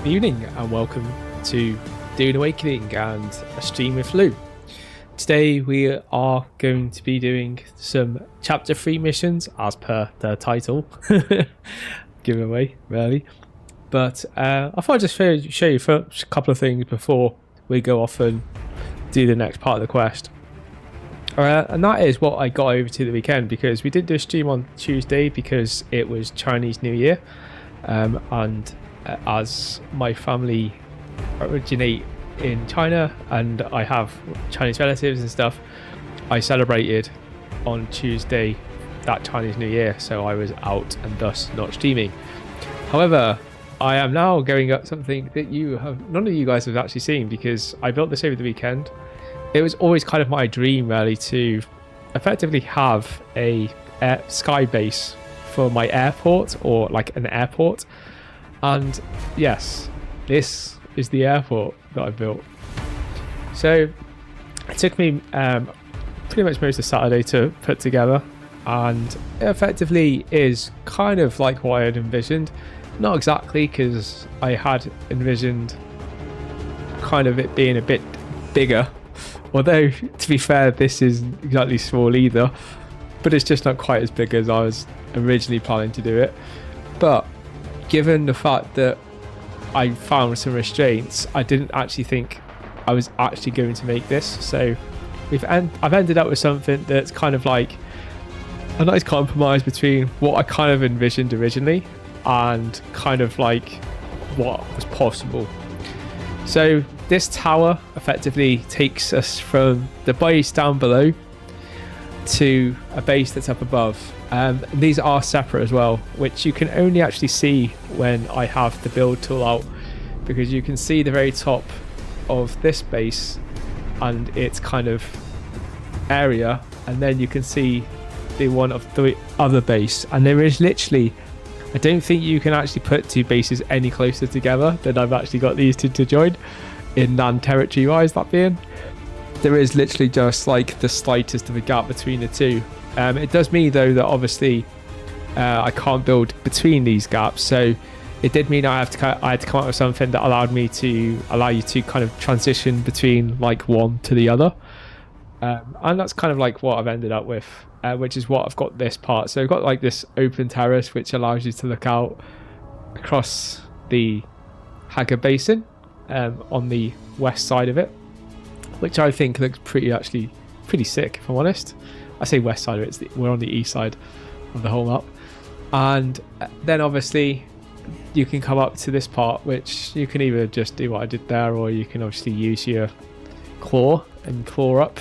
evening and welcome to Dune Awakening and a stream with Lou. Today we are going to be doing some chapter 3 missions as per the title. Giveaway, really. But I thought I'd just show you a couple of things before we go off and do the next part of the quest. And that is what I got over to the weekend, because we did do a stream on Tuesday because it was Chinese New Year. And as my family originate in China and I have Chinese relatives and stuff, I celebrated on Tuesday that Chinese New Year, so I was out and thus not streaming. However, I am now going up something that none of you guys have actually seen, because I built this over the weekend. It was always kind of my dream, really, to effectively have a sky base for my airport, or like an airport. And yes, this is the airport that I built. So it took me pretty much most of Saturday to put together, and it effectively is kind of like what I had envisioned. Not exactly, because I had envisioned kind of it being a bit bigger, although to be fair, this isn't exactly small either, but it's just not quite as big as I was originally planning to do it. But given the fact that I found some restraints, I didn't actually think I was actually going to make this. So I've ended up with something that's kind of like a nice compromise between what I kind of envisioned originally and kind of like what was possible. So this tower effectively takes us from the base down below to a base that's up above. These are separate as well, which you can only actually see when I have the build tool out, because you can see the very top of this base and its kind of area, and then you can see the one of the other base, and there is literally, I don't think you can actually put two bases any closer together than I've actually got these two to join in land territory wise. That being, there is literally just like the slightest of a gap between the two. It does mean though that obviously I can't build between these gaps, so it did mean I had to come up with something that allowed me to allow you to kind of transition between like one to the other, and that's kind of like what I've ended up with, which is what I've got this part. So I've got like this open terrace which allows you to look out across the Haga Basin on the west side of it, which I think looks pretty sick, if I'm honest. I say west side of it, we're on the east side of the whole map. And then obviously you can come up to this part, which you can either just do what I did there, or you can obviously use your claw and claw up.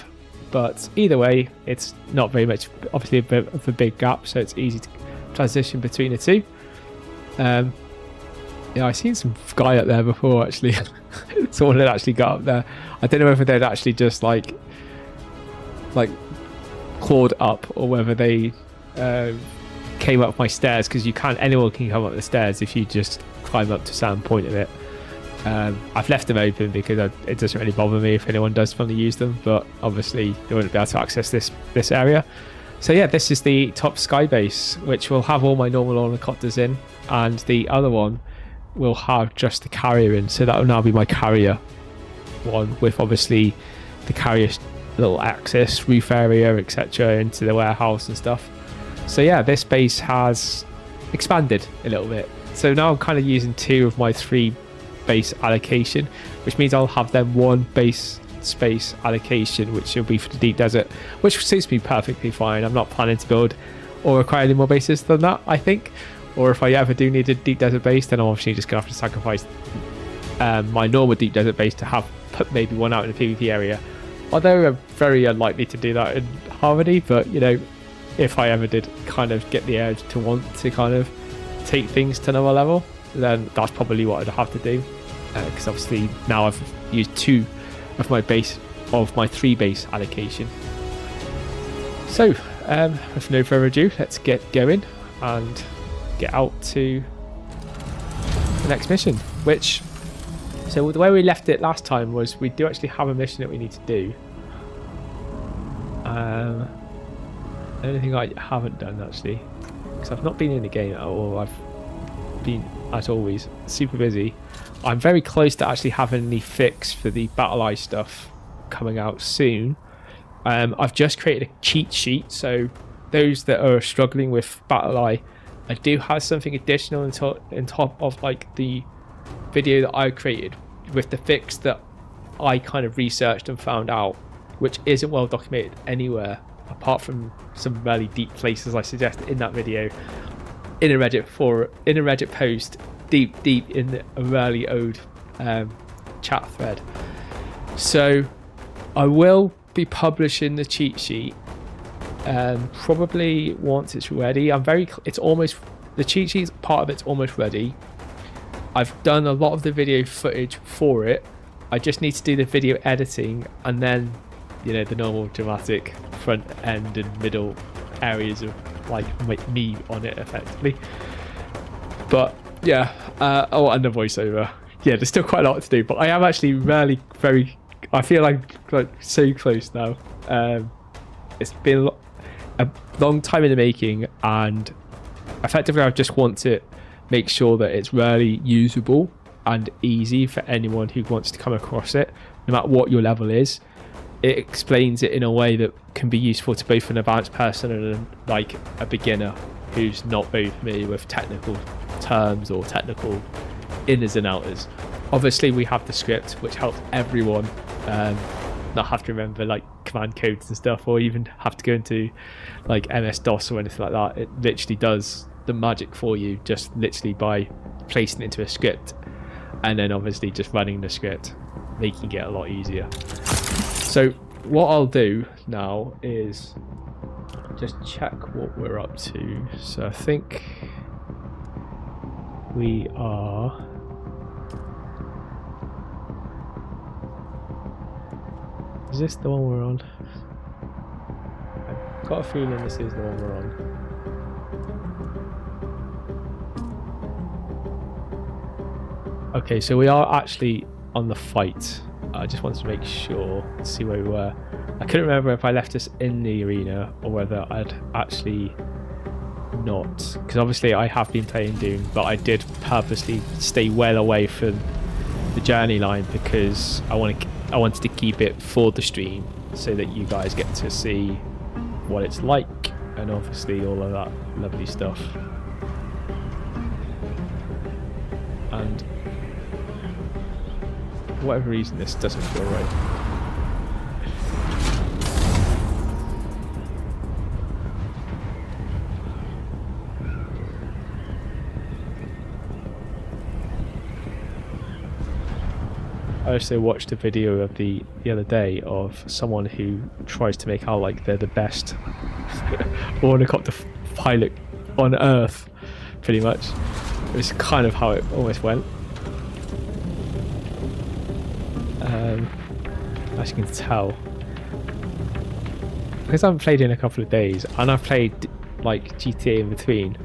But either way, it's not very much, obviously a bit of a big gap, so it's easy to transition between the two. Yeah, I've seen some guy up there before, actually. Someone had actually got up there. I don't know whether they'd actually just like clawed up, or whether they came up my stairs, because anyone can come up the stairs if you just climb up to a certain point of it. I've left them open because it doesn't really bother me if anyone does want to use them, but obviously they wouldn't be able to access this area. So yeah, this is the top sky base, which will have all my normal helicopters in, and the other one will have just the carrier in. So that will now be my carrier one, with obviously the carrier little access roof area, etc., into the warehouse and stuff. So yeah, this base has expanded a little bit. So now I'm kind of using 2 of my 3 base allocation, which means I'll have them 1 base space allocation, which will be for the deep desert, which suits me perfectly fine. I'm not planning to build or acquire any more bases than that, I think. Or if I ever do need a deep desert base, then I'm obviously just gonna have to sacrifice my normal deep desert base to put maybe one out in the PvP area. Although I'm very unlikely to do that in Harmony, but you know, if I ever did kind of get the urge to want to kind of take things to another level, then that's probably what I'd have to do. Because obviously now I've used 2 of my 3 base allocation. So with no further ado, let's get going and get out to the next mission, which, so the way we left it last time was we do actually have a mission that we need to do. The only thing I haven't done actually, because I've not been in the game at all, I've been, as always, super busy. I'm very close to actually having the fix for the Battle Eye stuff coming out soon. I've just created a cheat sheet, so those that are struggling with Battle Eye, I do have something additional on top of like the video that I created with the fix that I kind of researched and found out, which isn't well documented anywhere apart from some really deep places I suggested in that video, in a Reddit post, deep in a really old chat thread. So I will be publishing the cheat sheet probably once it's ready. The cheat sheet part of it's almost ready. I've done a lot of the video footage for it. I just need to do the video editing and then, you know, the normal dramatic front end and middle areas of like me on it effectively. But yeah, and the voiceover. Yeah, there's still quite a lot to do, but I am actually really I feel like so close now. It's been a long time in the making, and effectively I just want to make sure that it's really usable and easy for anyone who wants to come across it, no matter what your level is. It explains it in a way that can be useful to both an advanced person and like a beginner who's not very familiar with technical terms or technical inners and outers. Obviously we have the script which helps everyone not have to remember like command codes and stuff, or even have to go into like MS-DOS or anything like that. It literally does the magic for you just literally by placing it into a script and then obviously just running the script, making it a lot easier. So what I'll do now is just check what we're up to. So I think we are... Is this the one we're on? I've got a feeling this is the one we're on. Okay, so we are actually on the fight. I just wanted to make sure, see where we were. I couldn't remember if I left us in the arena or whether I'd actually not, because obviously I have been playing Doom, but I did purposely stay well away from the journey line because I wanted to keep it for the stream so that you guys get to see what it's like and obviously all of that lovely stuff. And for whatever reason this doesn't feel right. I also watched a video of the other day of someone who tries to make out like they're the best ornithopter pilot on Earth, pretty much. It was kind of how it almost went. As you can tell, because I haven't played in a couple of days, and I've played like GTA in between.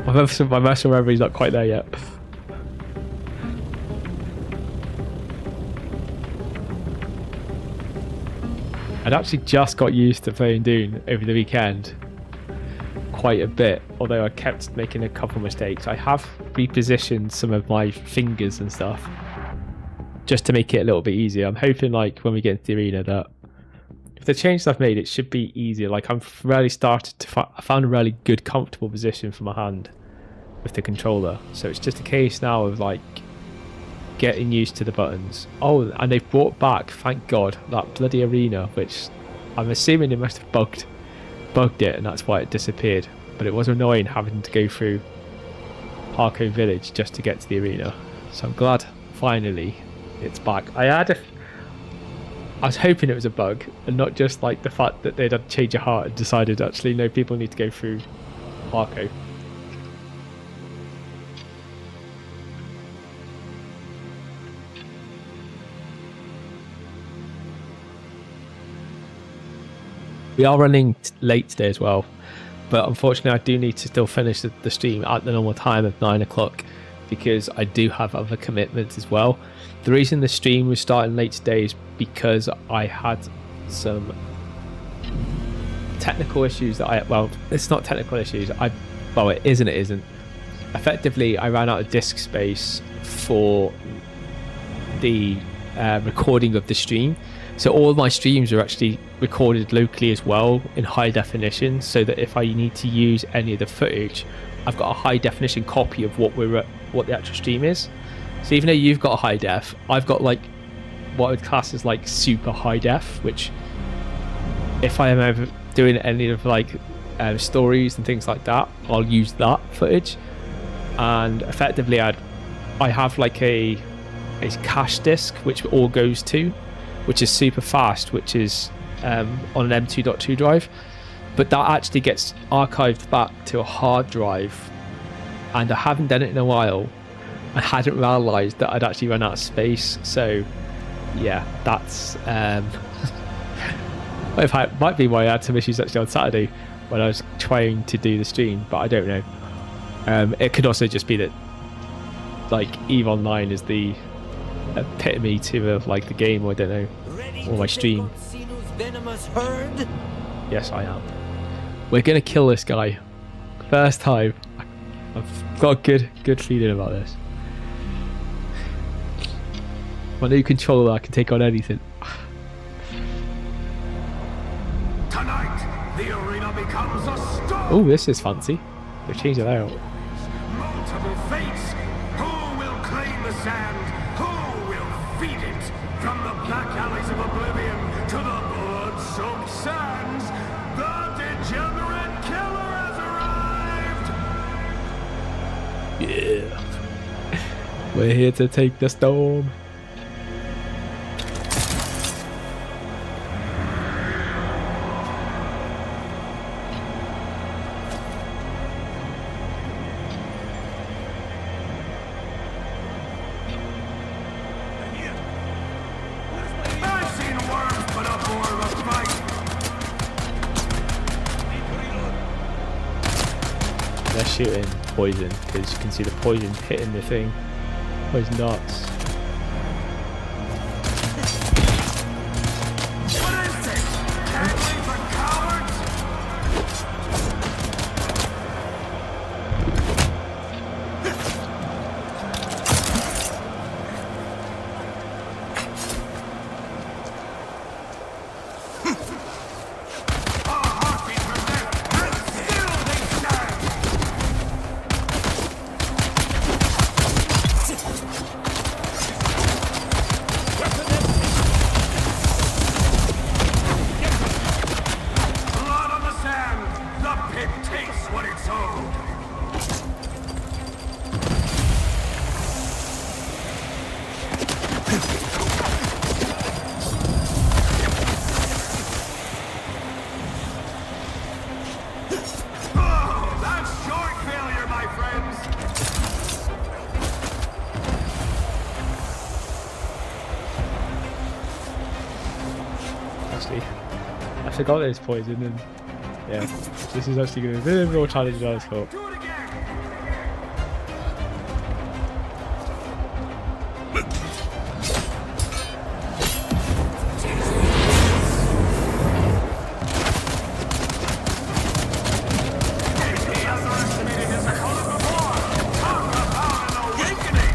my muscle memory is not quite there yet. I'd actually just got used to playing Dune over the weekend quite a bit, although I kept making a couple of mistakes. I have repositioned some of my fingers and stuff just to make it a little bit easier. I'm hoping like when we get into the arena that with the changes I've made, it should be easier. Like I've really started to I found a really good comfortable position for my hand with the controller. So it's just a case now of like getting used to the buttons. Oh, and they've brought back, thank God, that bloody arena, which I'm assuming they must have bugged it and that's why it disappeared. But it was annoying having to go through Harco Village just to get to the arena. So I'm glad finally it's back. I was hoping it was a bug and not just like the fact that they'd had to change a heart and decided actually no, people need to go through Harco. We are running late today as well, but unfortunately I do need to still finish the stream at the normal time of 9 o'clock because I do have other commitments as well. The reason the stream was starting late today is because I had some technical issues that well, it's not technical issues. well, it is and it isn't. Effectively, I ran out of disk space for the recording of the stream. So all of my streams are actually recorded locally as well in high definition, so that if I need to use any of the footage, I've got a high definition copy of what the actual stream is. So even though you've got a high def, I've got like what I would class as like super high def, which if I am ever doing any of like stories and things like that, I'll use that footage. And effectively I have like a cache disk which all goes to, which is super fast, which is on an M.2.2 drive, but that actually gets archived back to a hard drive, and I haven't done it in a while. I hadn't realised that I'd actually run out of space, so yeah, that's might be why I had some issues actually on Saturday when I was trying to do the stream, but I don't know. It could also just be that like EVE Online is the epitome to like the game, or I don't know, or my stream. Yes, I am. We're gonna kill this guy. First time. I've got a good feeling about this. My new controller, I can take on anything. Tonight, the arena becomes a storm. Oh, this is fancy. They've changed it out. Multiple fates. Who will claim the sand? Who will feed it? From the back alleys of oblivion to the blood-soaked sands, the degenerate killer has arrived! Yeah. We're here to take the storm. They're shooting poison because you can see the poison hitting the thing. Poison darts. What is it? Can't wait for cowards? A heartbeat from death, and still they stand! Blood on the sand! The pit takes what it's owed! Oh, that's short failure, my friends! Actually, I forgot there's poison, and yeah, this is actually going to be a bit more challenging than I thought. Do it again! He underestimated his opponent before! Talk about an awakening!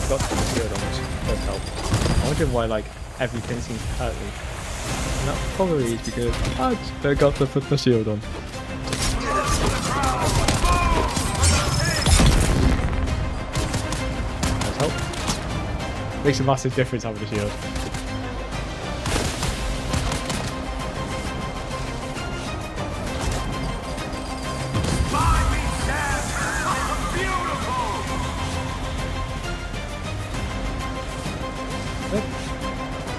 Got the shield on, which does help. I wonder why like everything seems to hurt me. And that probably is because I just forgot to put the shield on. Does help. Makes a massive difference having a shield. Buy me sand! Beautiful!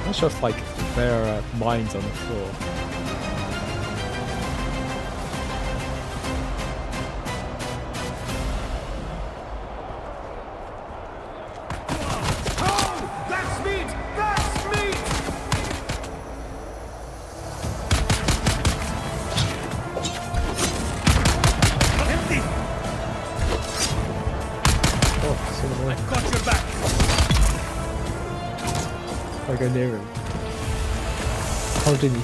That's just like there are mines on the floor. Oh! That's meat! That's meat! Empty! Oh, so annoying. Got your back! I go near him. Oh, didn't you?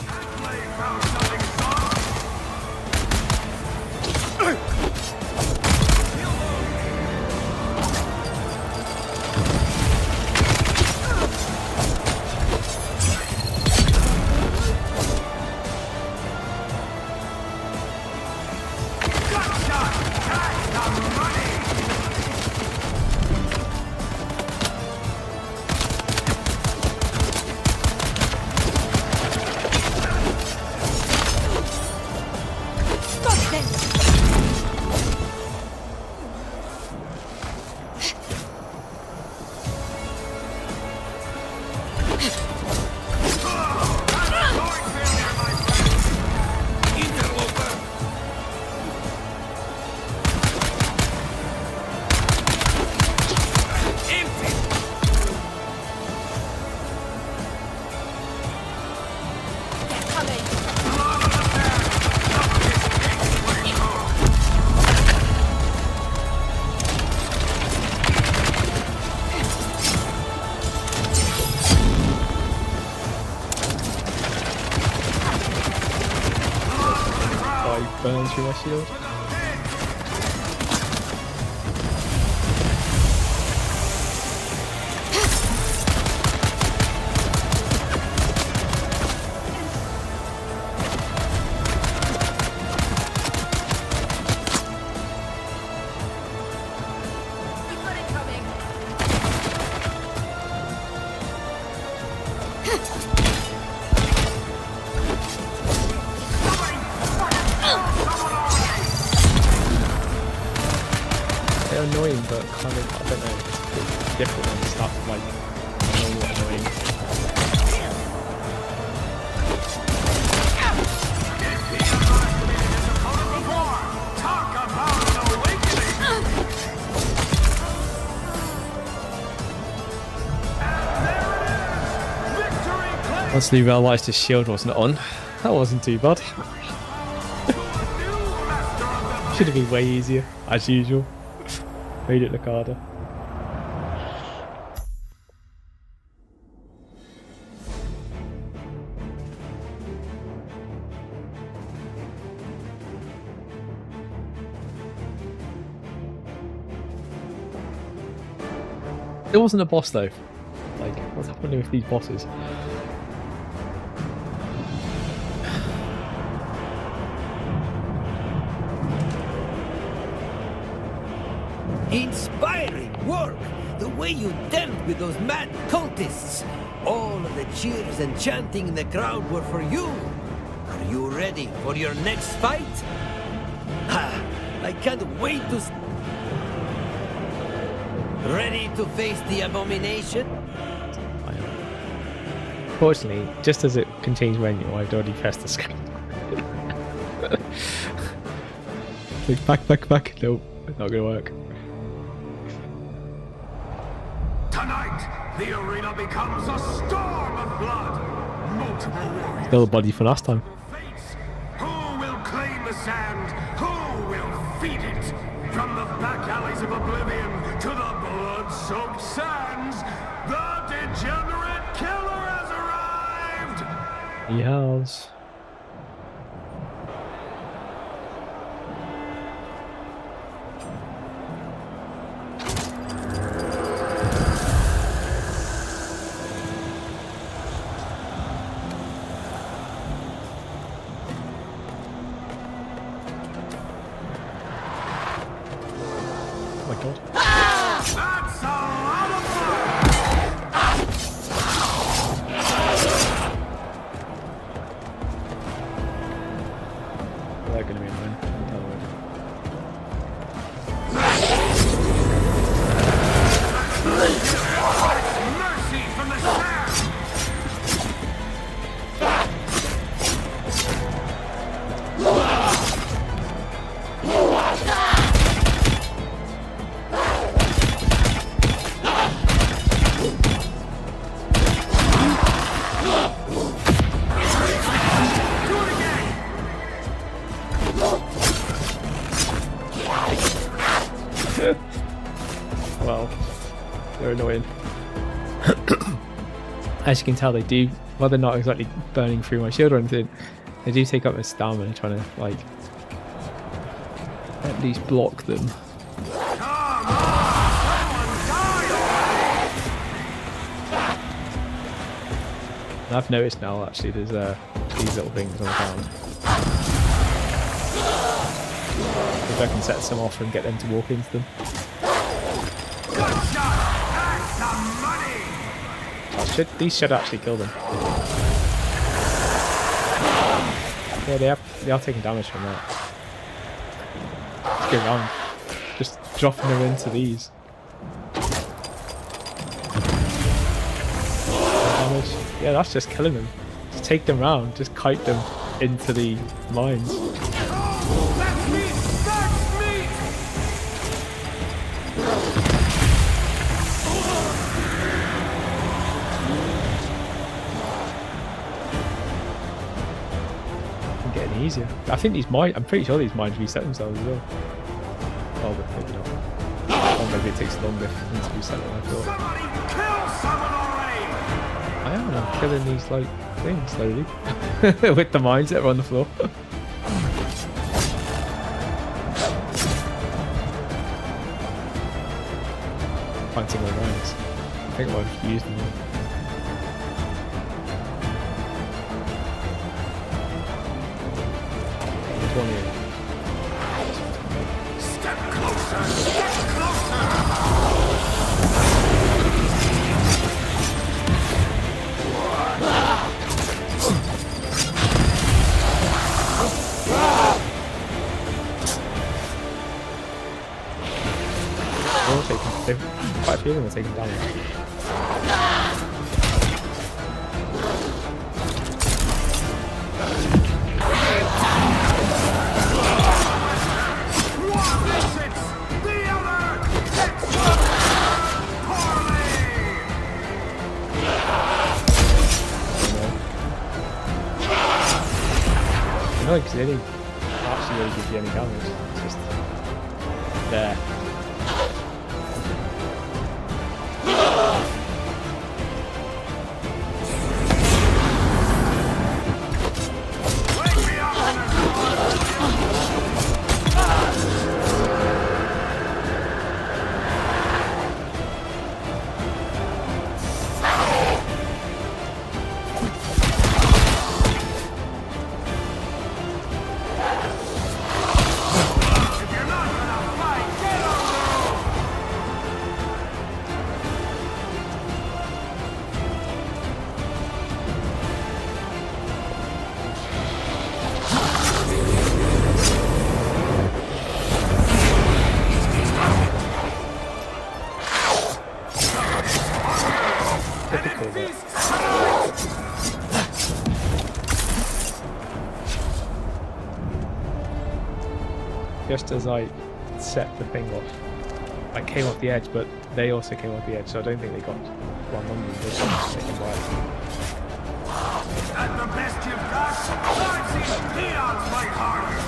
Burns through my shield. They're annoying, but kind of, I don't know, it's different and stuff, like, annoying. Once he realised his shield wasn't on, that wasn't too bad. Should have been way easier, as usual. Made it look harder. It wasn't a boss though. Like, what's happening with these bosses? Inspiring work! The way you dealt with those mad cultists! All of the cheers and chanting in the crowd were for you! Are you ready for your next fight? Ha! I can't wait to... Ready to face the abomination? Fortunately, just as it continues raining, I'd already pressed the screen. Like, back. Nope, not gonna work. Tonight, the arena becomes a storm of blood. Multiple warriors. Still a body for last time. Fates. Who will claim the sand? Who will feed it? From the back alleys of oblivion to the blood-soaked sands, the degenerate killer has arrived! He has. Oh my god. That's a lot of They're gonna be annoying. mercy from the sand! Well, they're annoying. As you can tell, they do while they're not exactly burning through my shield or anything, they do take up my stamina trying to like at least block them. And I've noticed now actually there's these little things on the ground. If I can set some off and get them to walk into them. These should actually kill them. Yeah, they are taking damage from that. Let's go around. Just dropping them into these. Damage. Yeah, that's just killing them. Just take them round, just kite them into the mines. That's me! That's me! Getting easier. I think these mines, I'm pretty sure these mines reset themselves as well. Oh, but maybe not. Or maybe it takes longer for them to reset than I thought. Somebody kill someone already! I am, I'm killing these like things slowly. With the mines that are on the floor. Find some more mines. I think I've used them all. One here. Step closer! Step closer! Quite a few of them are taking damage. No, because they didn't actually really give you any damage. It's just there. Just as I set the thing off, I came off the edge, but they also came off the edge, so I don't think they got one on me. They just taken by. Is that the best you've got? I've seen peons fight harder!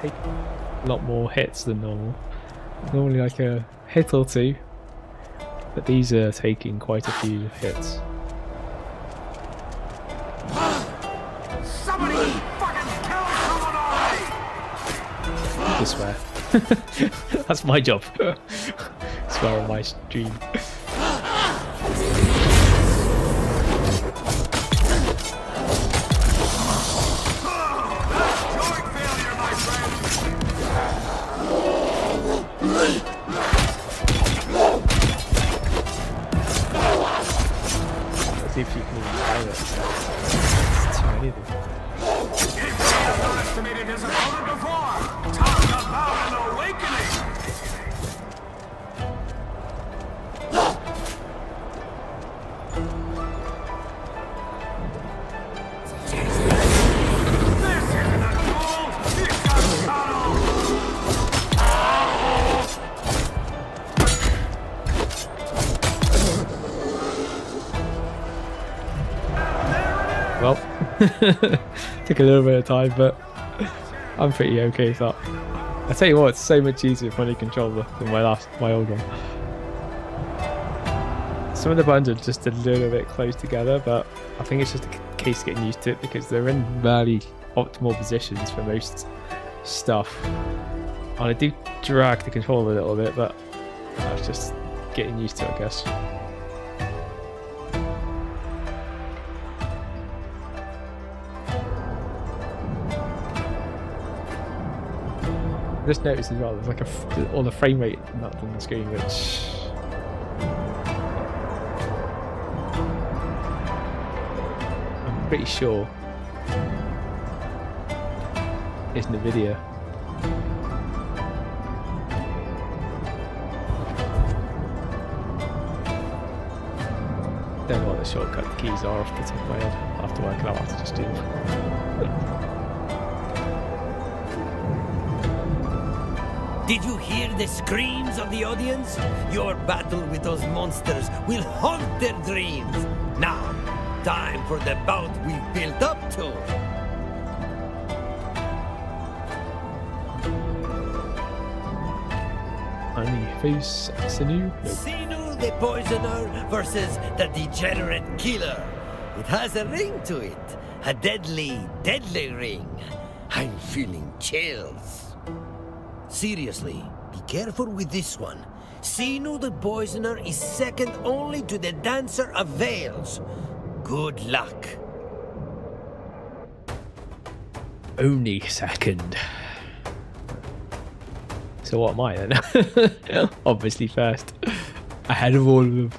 take a lot more hits than normal. Normally like a hit or two, but these are taking quite a few hits. Somebody fucking kill someone already! I swear. That's my job. Swear on my stream. Joint failure, my friend! Let's see if you can even find it. It's too many of them. If he underestimated his opponent before, talk about an awakening! This isn't a duel, it's a tunnel! Well, took a little bit of time, but I'm pretty okay with that. I tell you what, it's so much easier with my new controller than my old one. Some of the buttons are just a little bit close together, but I think it's just a case of getting used to it because they're in really optimal positions for most stuff. And I do drag the controller a little bit, but that's just getting used to it, I guess. I just noticed as well, there's like all the frame rate not on the screen, which I'm pretty sure isn't the video. Don't know what the shortcut keys are off the top of my head. I'll have to work it out after just do them. Did you hear the screams of the audience? Your battle with those monsters will haunt their dreams. Now, time for the bout we've built up to. Only face Sinu? Nope. Sinu the Poisoner versus the Degenerate Killer. It has a ring to it. A deadly, deadly ring. I'm feeling chills. Seriously, be careful with this one. Sinu the Poisoner is second only to the Dancer of Veils. Good luck. Only second. So what am I then? Obviously first. Ahead of all of them.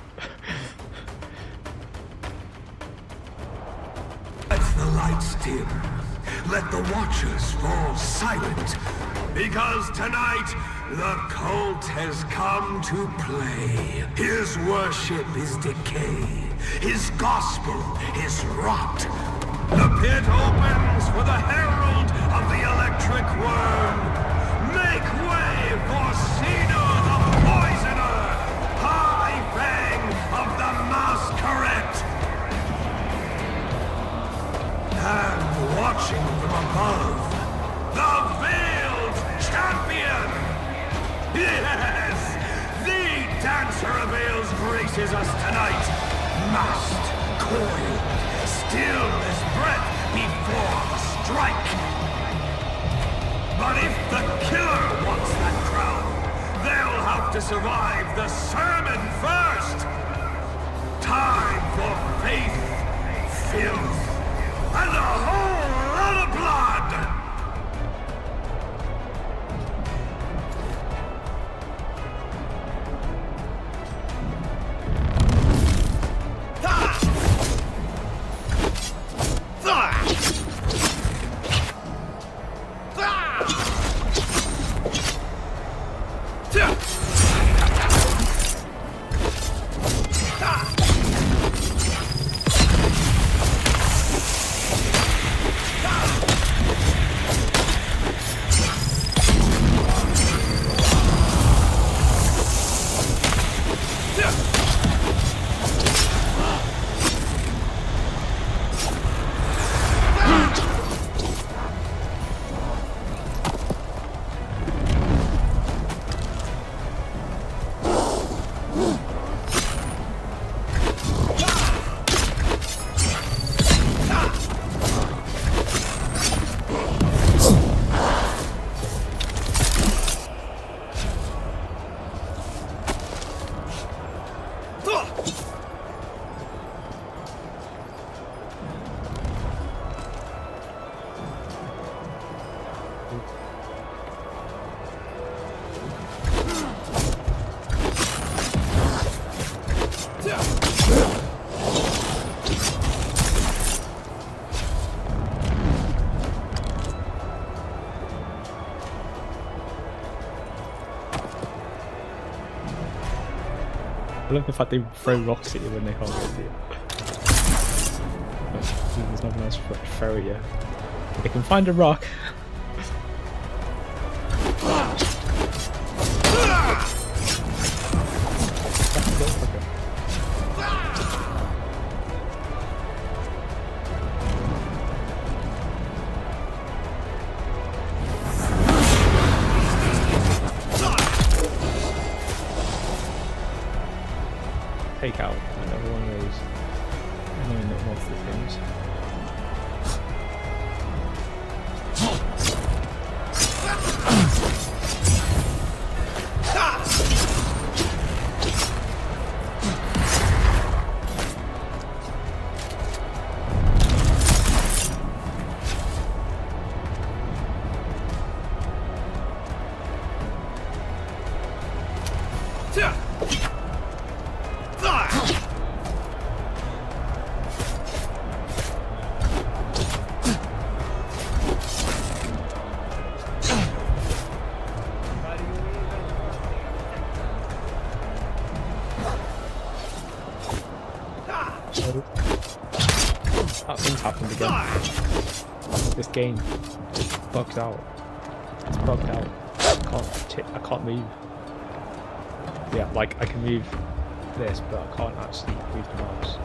Let the lights dim. Let the watchers fall silent. Because tonight, the cult has come to play. His worship is decay. His gospel is rot. The pit opens for the herald of the electric worm. Make way for Sinu the Poisoner, High Fang of the Masquerade. And watching from above, the Veiled Champion! Yes! The Dancer of Veils graces us tonight. Masked, coiled, still as breath before the strike. But if the killer wants that crown, they'll have to survive the sermon first. Time for faith, filth, and a whole lot of blood! love the fact they throw rocks at you when they can't get to you. There's nothing else to throw at you. They can find a rock. Take out another one of those annoying little monster things. That thing's happened again. This game is bugged out. It's bugged out. I can't move. Yeah, like I can move this, but I can't actually move the mouse.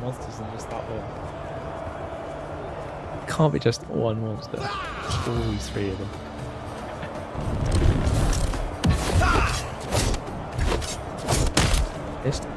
monsters than just that one. Can't be just one monster. Always three of them. Missed.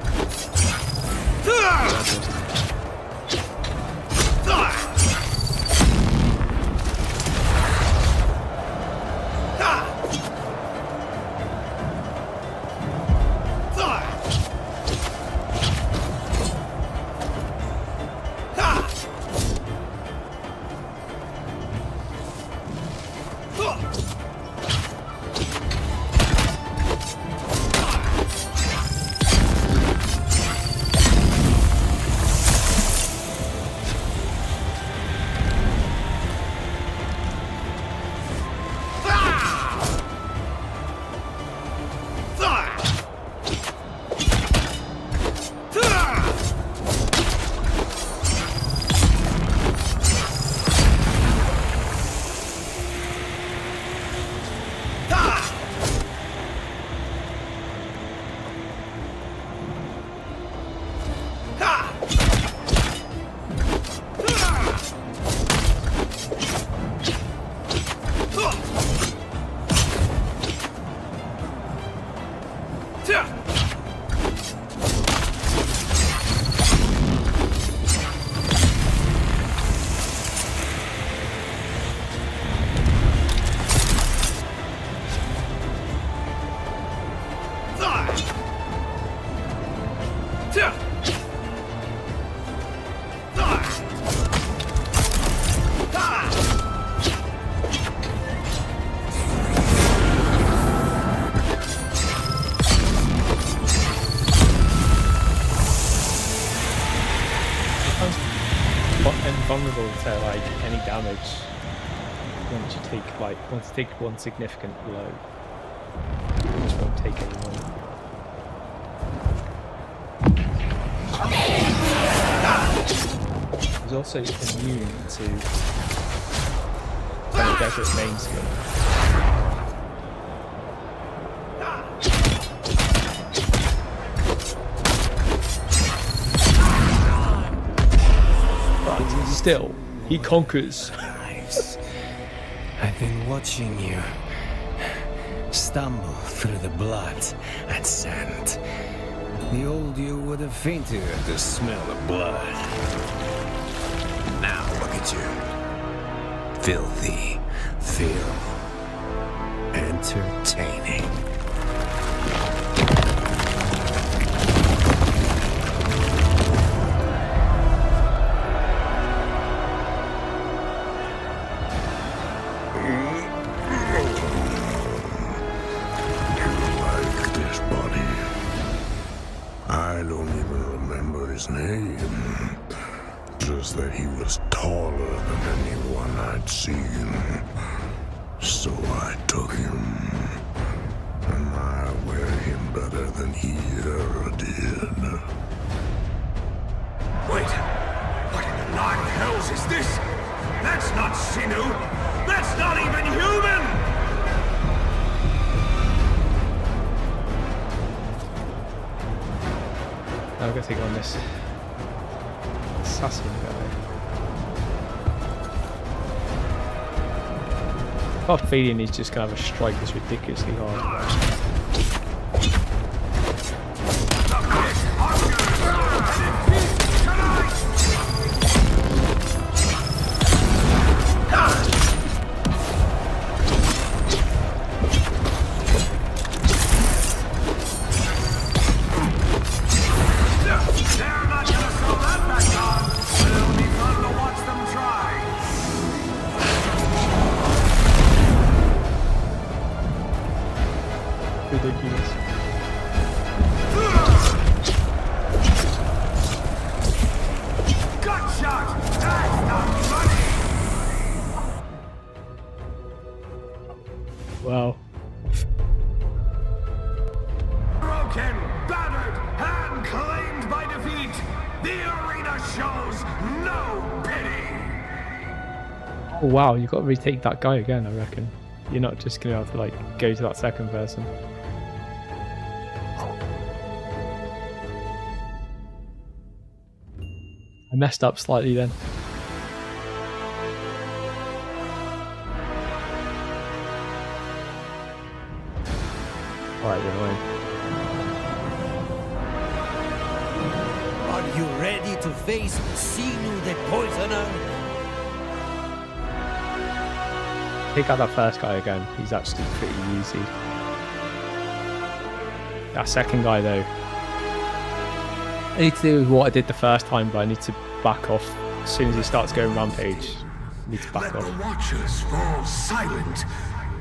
Invulnerable to like any damage once you take one significant blow. You just won't take any more. He's also immune to Desert main skill. Still, he conquers. I've been watching you stumble through the blood and sand. The old you would have fainted at the smell of blood. Now look at you. Filthy, feel entertaining. I don't even remember his name. Just that he was taller than anyone I'd seen. So I took him. And I wear him better than he ever did. Wait! What in the nine hells is this? That's not sinew! That's not even human! I'm gonna take on this assassin guy. I've got a feeling he's just gonna have a strike that's ridiculously hard. Ridiculous. Gut shot! That's not funny! Wow. Broken, battered, and claimed by defeat, the arena shows no pity! Oh wow, you've got to retake that guy again, I reckon. You're not just gonna have to like go to that second person. I messed up slightly then. Alright, you're annoying. Are you ready to face Sinu the Poisoner? Pick out that first guy again. He's actually pretty easy. That second guy though, I need to do what I did the first time, but I need to back off as soon as he starts going rampage. I need to back Let off. the watchers fall silent,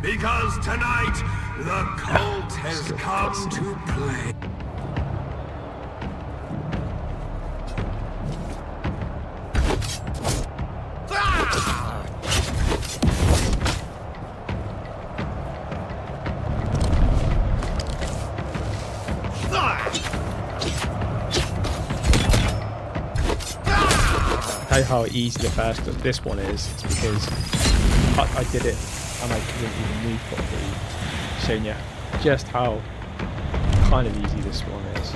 because tonight the cult has Skill come cutscene. to play. I'll tell you how easy the first this one is. It's because I did it and I couldn't even move properly. Showing you just how kind of easy this one is.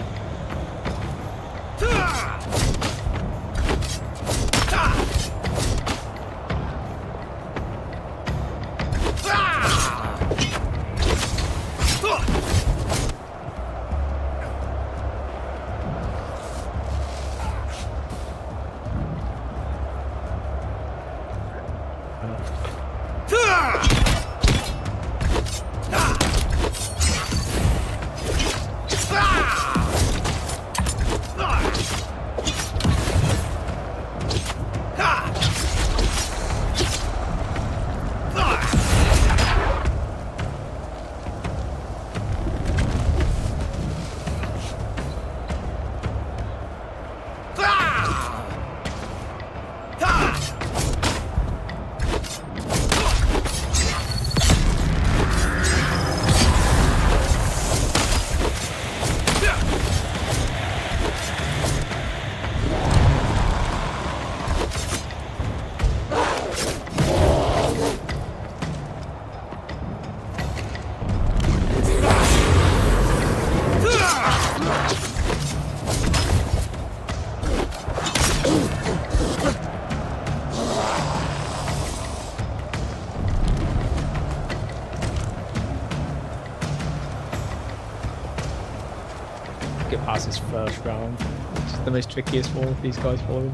Get past his first round, which is the most trickiest one with these guys for him.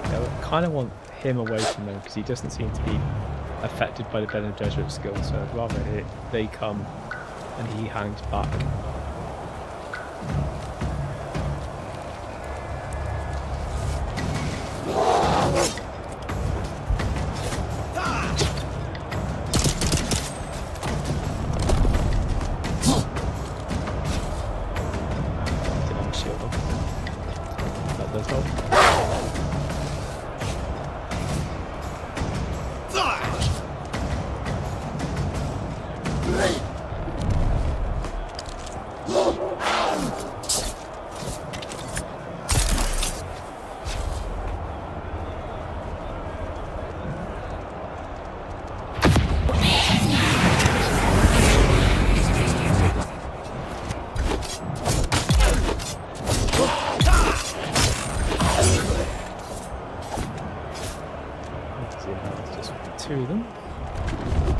I kind of want him away from them because he doesn't seem to be affected by the Bene Gesserit skill, so I'd rather they come and he hangs back. That does help. It's just two of them.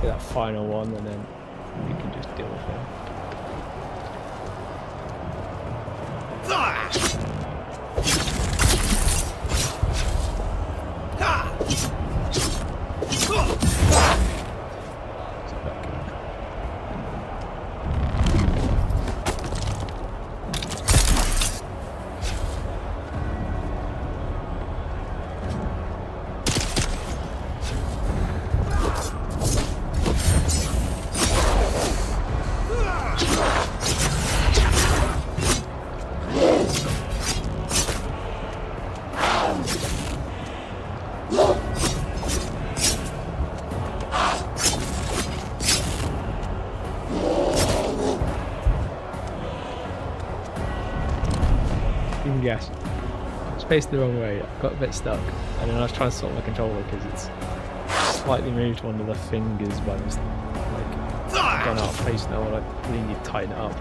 Get that final one and then we can just deal with him. You can guess. I was facing the wrong way. I got a bit stuck, and then I was trying to sort my controller because it's slightly moved one of the fingers by mistake. Like, gone out of place now. I really need to tighten it up.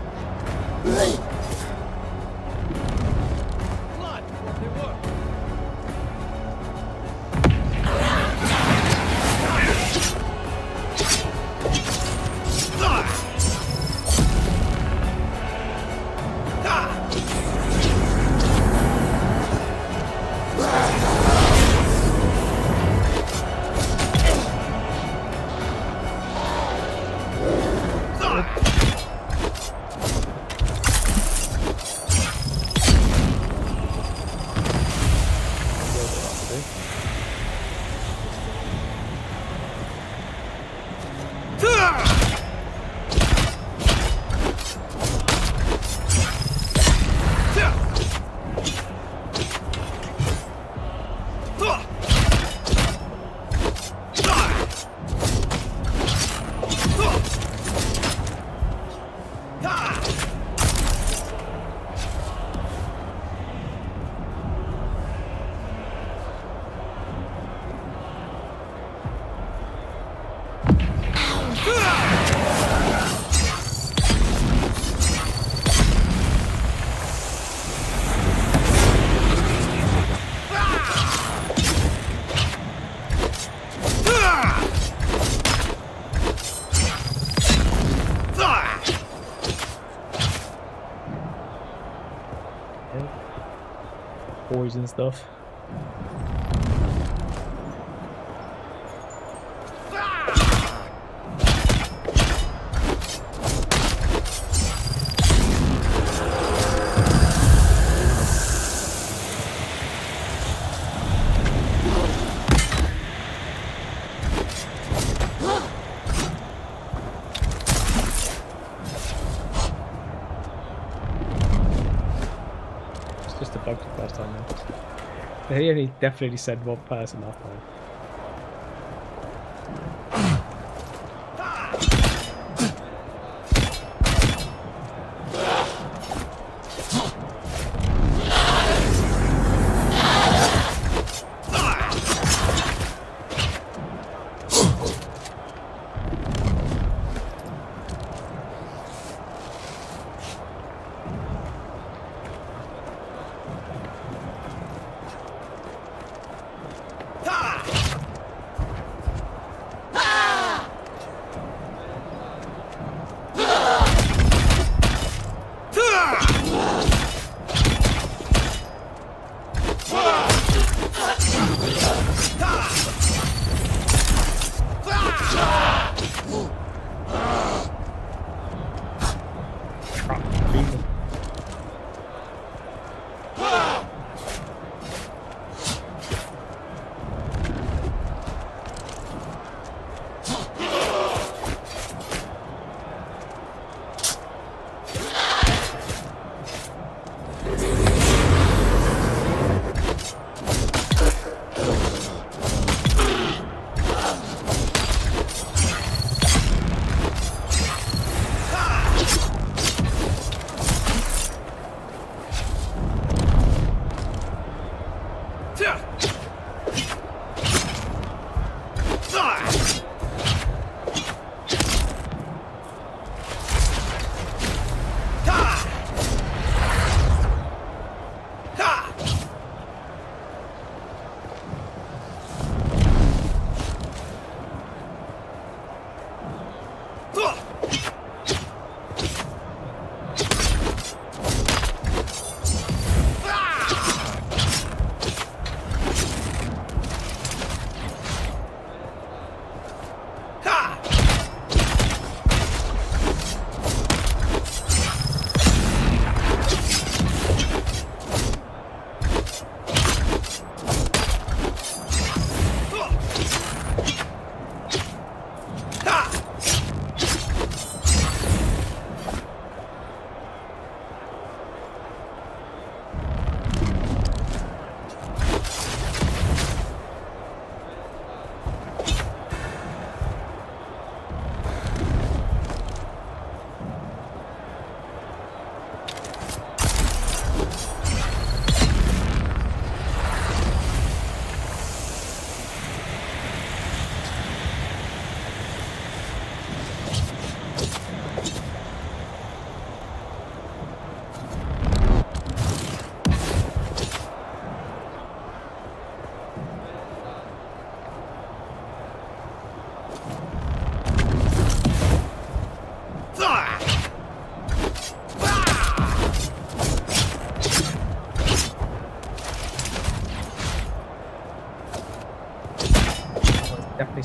Poison stuff. It's just a bug the first time now. They only definitely said one person last time. Ha!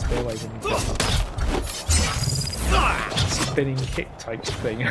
stay away when you get that spinning kick type thing.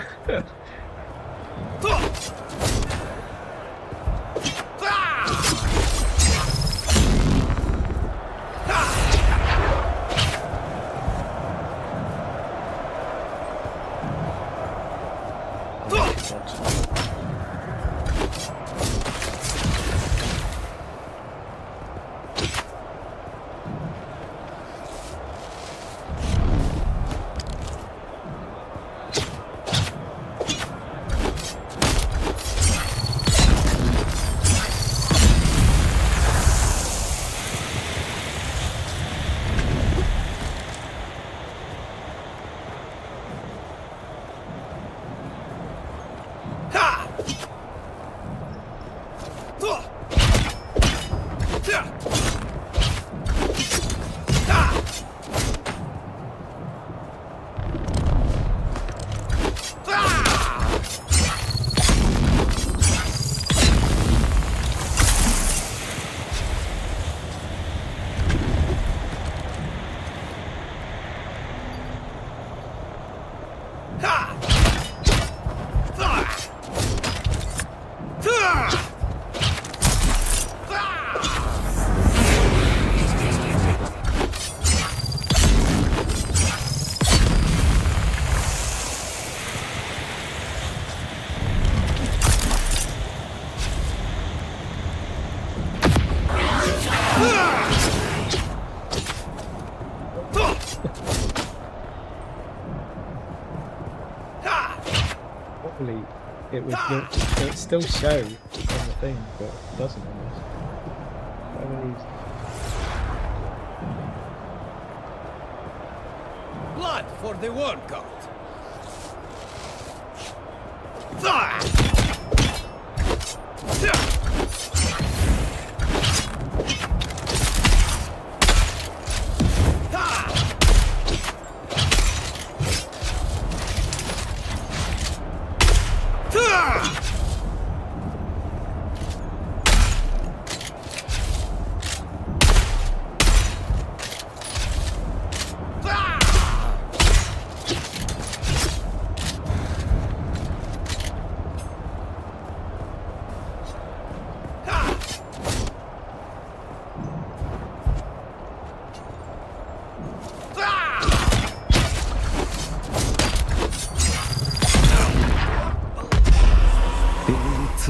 Hopefully it would still show on the thing, but it doesn't almost. Blood for the world god.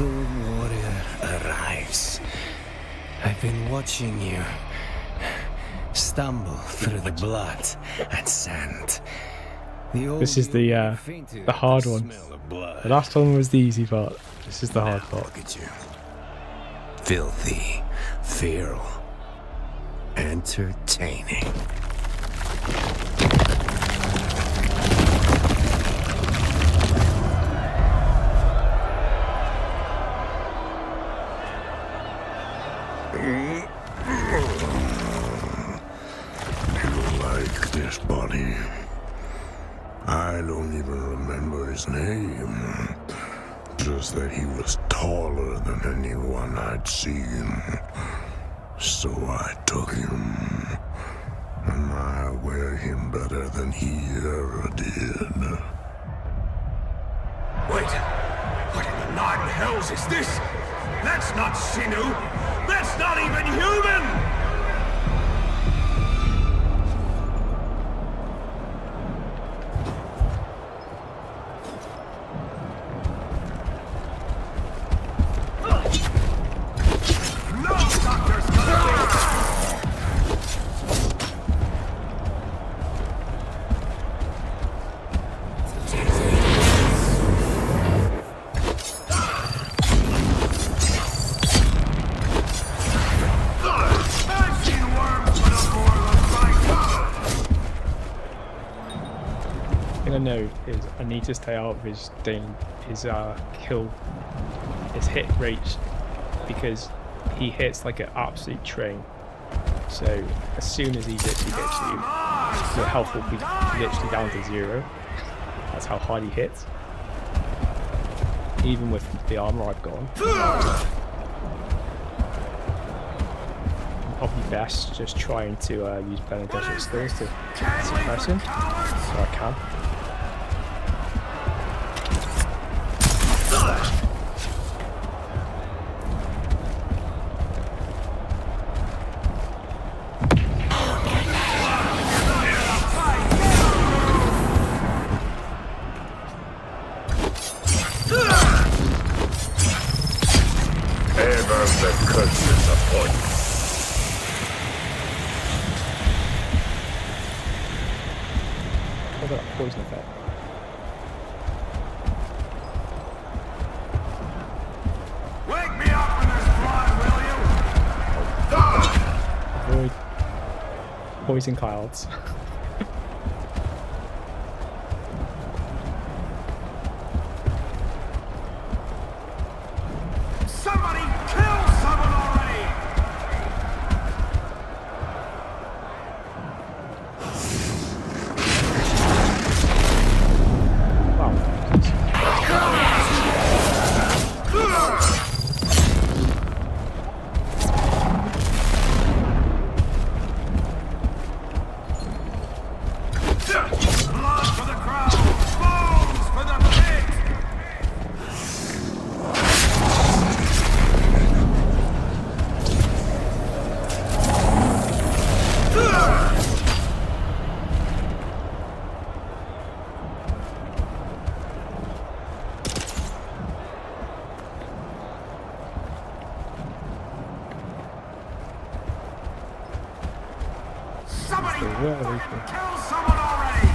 Warrior arrives. I've been watching you stumble through the blood and sand. This is the hard one. The last one was the easy part. This is the hard part. Look at you. Filthy, feral, entertaining. You like this body? I don't even remember his name. Just that he was taller than anyone I'd seen. So I took him. And I wear him better than he ever did. Wait! What in the nine hells is this? That's not sinew! That's not even human! I know is I need to stay out of his hit rate, because he hits like an absolute train. So as soon as he literally hits you, your health will be literally down to 0. That's how hard he hits. Even with the armor I've got on. probably best just trying to use Benedict's skills to suppress him, so I can. Ever the curses upon you. What about poison effect? Wake me up when there's blood, will you? Avoid poison clouds. Somebody kill someone already! Wow. Blood for the crowd! Bones for the pit! Somebody Where are we from? kill someone already!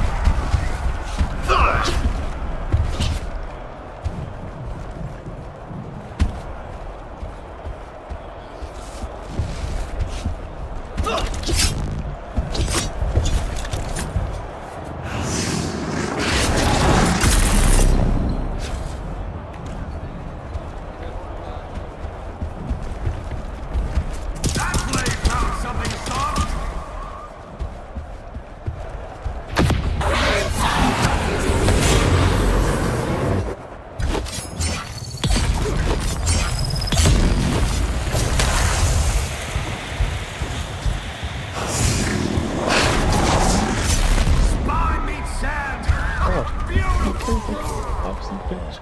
That blade found something soft! Spine meets sand! Oh. Beautiful! Absolute bitch.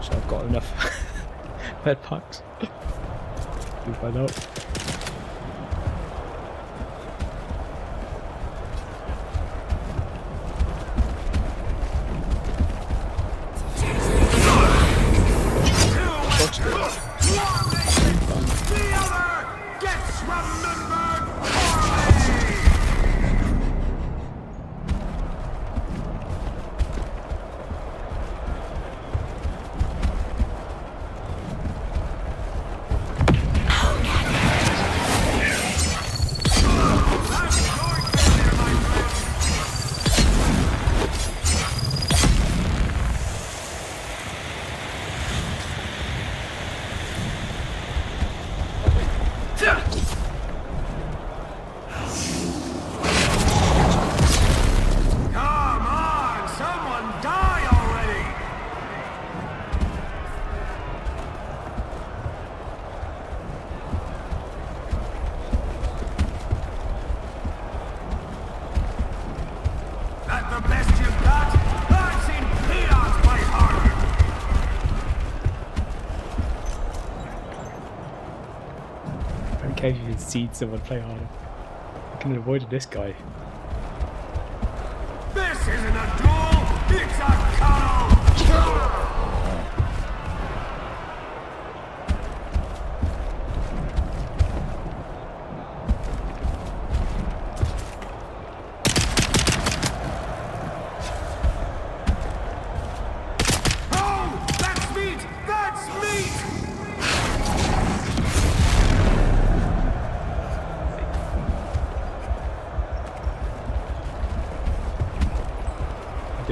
So I've got enough bed packs. We find out. Watch it. The other gets remembered poorly! That's your failure, my friend! Come on, someone die already! That the best you've got? I've seen peons play harder! I don't care if you can see someone play harder. I can avoid this guy. This isn't a duel, it's a cuddle! Oh, that's meat! That's meat!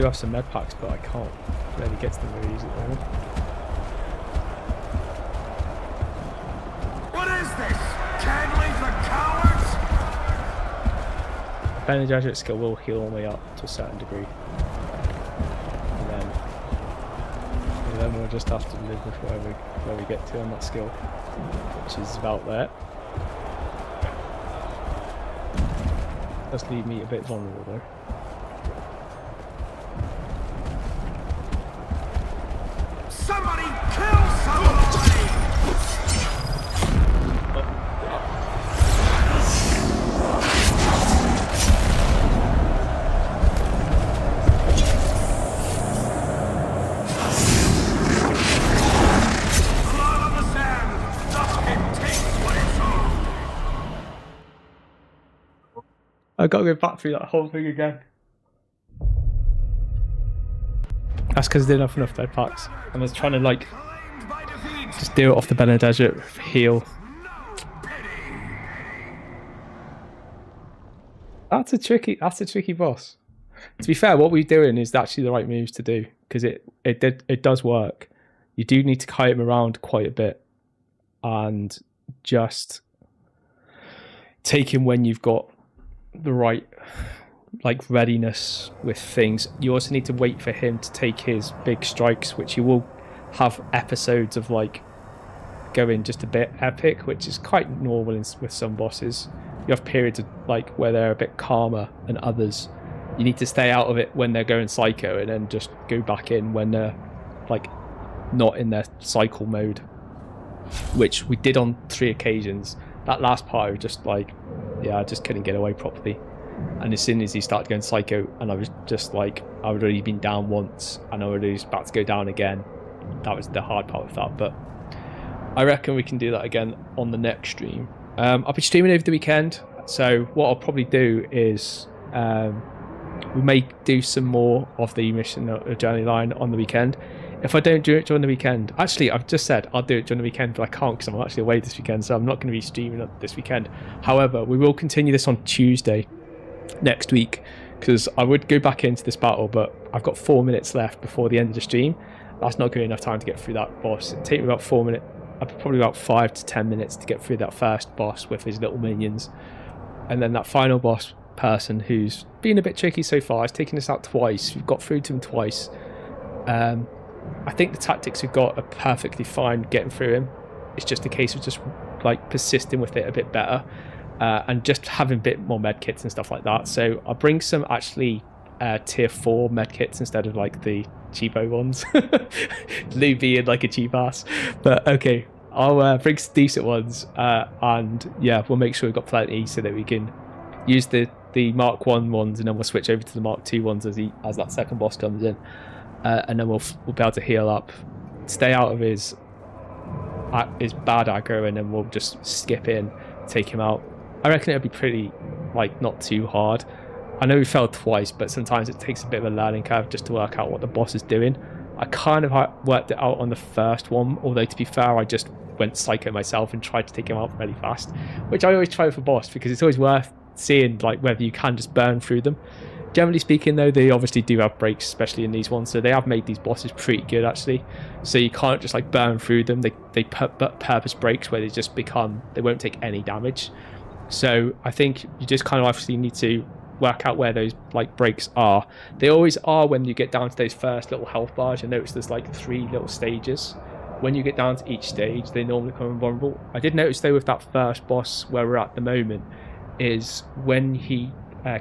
do have some med packs, but I can't really get to them very easily at the moment. What is this? Candling for cowards? Bene Gesserit skill will heal all the way up to a certain degree. And then we'll just have to live with where we get to on that skill, which is about there. Does leave me a bit vulnerable though. Somebody kill somebody! Blood on the sand! Duskhead takes what it's owed! I've got to go back through that whole thing again. That's because I didn't have enough dead packs. I was trying to like Claimed by defeat! just do it off the Bene Gesserit heal. No pity! That's a tricky boss. To be fair, what we're doing is actually the right moves to do because it does work. You do need to kite him around quite a bit and just take him when you've got the right like readiness with things. You also need to wait for him to take his big strikes, which you will have episodes of like going just a bit epic, which is quite normal with some bosses. You have periods of like where they're a bit calmer and others you need to stay out of it when they're going psycho and then just go back in when they're like not in their cycle mode, which we did on 3 occasions. That last part I was just like, yeah, I just couldn't get away properly. And as soon as he started going psycho and I was just like, I would already been down once and I was already about to go down again. That was the hard part with that, but I reckon we can do that again on the next stream. I'll be streaming over the weekend, so what I'll probably do is we may do some more of the mission journey line on the weekend. If I don't do it during the weekend, actually I've just said I'll do it during the weekend, but I can't because I'm actually away this weekend, so I'm not going to be streaming this weekend. However, we will continue this on Tuesday next week because I would go back into this battle, but I've got 4 minutes left before the end of the stream. That's not good enough time to get through that boss. It'd take me about 4 minutes, probably about 5 to 10 minutes to get through that first boss with his little minions, and then that final boss person who's been a bit tricky so far. He's taken us out twice. We've got through to him twice. I think the tactics we've got are perfectly fine getting through him. It's just a case of just like persisting with it a bit better and just having a bit more medkits and stuff like that. So I'll bring some actually tier 4 medkits instead of like the cheapo ones. Lou being like a cheap ass, but okay, I'll bring some decent ones and yeah, we'll make sure we've got plenty so that we can use the Mark 1 ones and then we'll switch over to the Mark 2 ones as that second boss comes in. And then we'll be able to heal up, stay out of his bad aggro, and then we'll just skip in, take him out. I reckon it'll be pretty, like, not too hard. I know we failed twice, but sometimes it takes a bit of a learning curve just to work out what the boss is doing. I kind of worked it out on the first one, although to be fair, I just went psycho myself and tried to take him out really fast, which I always try with a boss because it's always worth seeing like whether you can just burn through them. Generally speaking though, they obviously do have breaks, especially in these ones, so they have made these bosses pretty good actually, so you can't just like burn through them. They purpose breaks where they just they won't take any damage. So I think you just kind of obviously need to work out where those like breaks are. They always are when you get down to those first little health bars. You'll notice there's like 3 little stages. When you get down to each stage, they normally become invulnerable. I did notice though with that first boss where we're at the moment is when he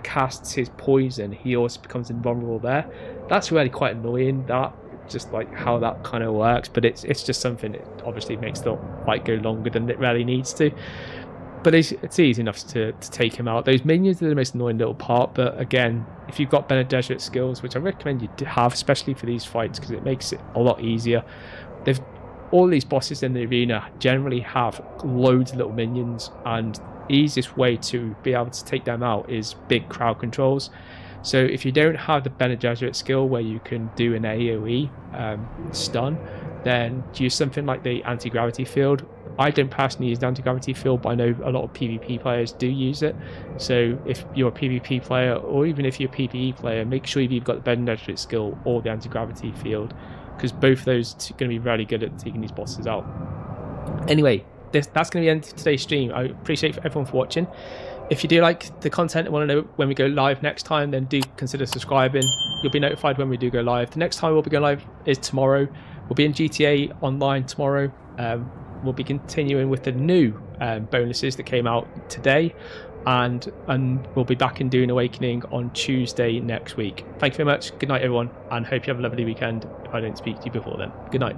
casts his poison, he also becomes invulnerable there. That's really quite annoying, that just like how that kind of works, but it's just something that obviously makes the fight go longer than it really needs to, but it's easy enough to take him out. Those minions are the most annoying little part, but again, if you've got Bene Gesserit skills, which I recommend you to have, especially for these fights because it makes it a lot easier. All these bosses in the arena generally have loads of little minions, and easiest way to be able to take them out is big crowd controls. So if you don't have the Bene Gesserit skill where you can do an AoE stun, then use something like the anti-gravity field. I don't personally use the anti-gravity field, but I know a lot of PvP players do use it. So if you're a PvP player, or even if you're a PvE player, make sure you've either got the bend edge skill or the anti-gravity field, because both of those are going to be really good at taking these bosses out. Anyway, that's going to be the end of today's stream. I appreciate everyone for watching. If you do like the content and want to know when we go live next time, then do consider subscribing. You'll be notified when we do go live. The next time we'll be going live is tomorrow. We'll be in GTA Online tomorrow. We'll be continuing with the new bonuses that came out today, and we'll be back in Dune Awakening on Tuesday next week. Thank you very much. Good night, everyone, and hope you have a lovely weekend if I don't speak to you before then. Good night.